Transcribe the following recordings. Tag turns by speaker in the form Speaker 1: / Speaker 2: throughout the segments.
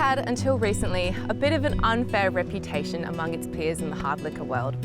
Speaker 1: had, until recently, a bit of an unfair reputation among its peers in the hard liquor world.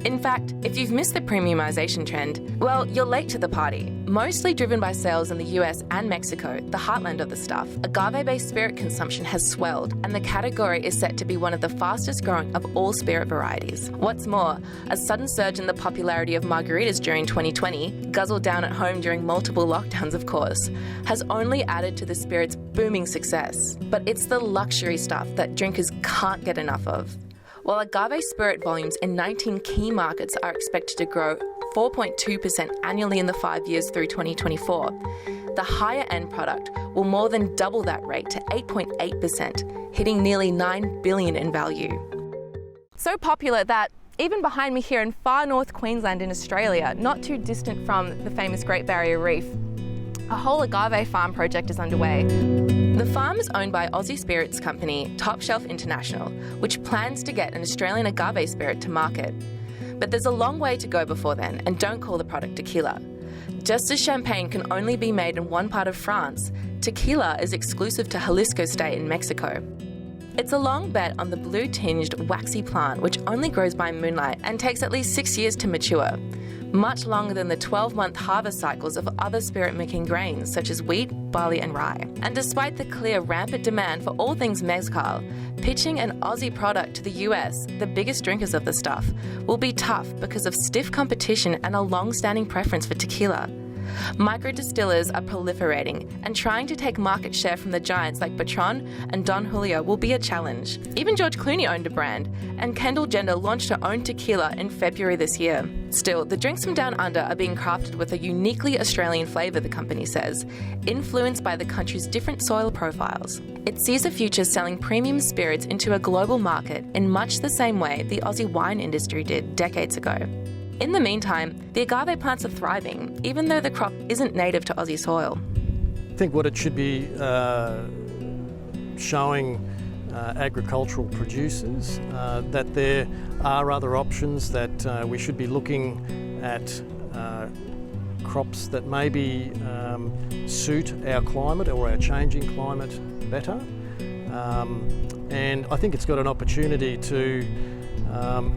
Speaker 1: In fact, if you've missed the premiumisation trend, well, you're late to the party. Mostly driven by sales in the US and Mexico, the heartland of the stuff, agave-based spirit consumption has swelled, and the category is set to be one of the fastest growing of all spirit varieties. What's more, a sudden surge in the popularity of margaritas during 2020, guzzled down at home during multiple lockdowns of course, has only added to the spirit's booming success. But it's the luxury stuff that drinkers can't get enough of. While agave spirit volumes in 19 key markets are expected to grow 4.2% annually in the 5 years through 2024, the higher end product will more than double that rate to 8.8%, hitting nearly $9 billion in value. So popular that even behind me here in far north Queensland in Australia, not too distant from the famous Great Barrier Reef, a whole agave farm project is underway. The farm is owned by Aussie spirits company Shelf International, which plans to get an Australian agave spirit to market. But there's a long way to go before then, and don't call the product tequila. Just as champagne can only be made in one part of France, tequila is exclusive to Jalisco state in Mexico. It's a long bet on the blue-tinged, waxy plant which only grows by moonlight and takes at least 6 years to mature, much longer than the 12-month harvest cycles of other spirit-making grains such as wheat, barley and rye. And despite the clear rampant demand for all things Mezcal, pitching an Aussie product to the US, the biggest drinkers of the stuff, will be tough because of stiff competition and a long-standing preference for tequila. Micro-distillers are proliferating, and trying to take market share from the giants like Patron and Don Julio will be a challenge. Even George Clooney owned a brand, and Kendall Jenner launched her own tequila in February this year. Still, the drinks from Down Under are being crafted with a uniquely Australian flavour, the company says, influenced by the country's different soil profiles. It sees a future selling premium spirits into a global market in much the same way the Aussie wine industry did decades ago. In the meantime, the agave plants are thriving, even though the crop isn't native to Aussie soil.
Speaker 2: I think what it should be showing agricultural producers that there are other options, that we should be looking at crops that maybe suit our climate or our changing climate better. And I think it's got an opportunity to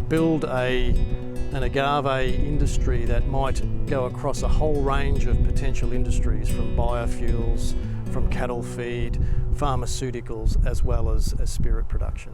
Speaker 2: build an agave industry that might go across a whole range of potential industries, from biofuels, from cattle feed, pharmaceuticals, as well as spirit production.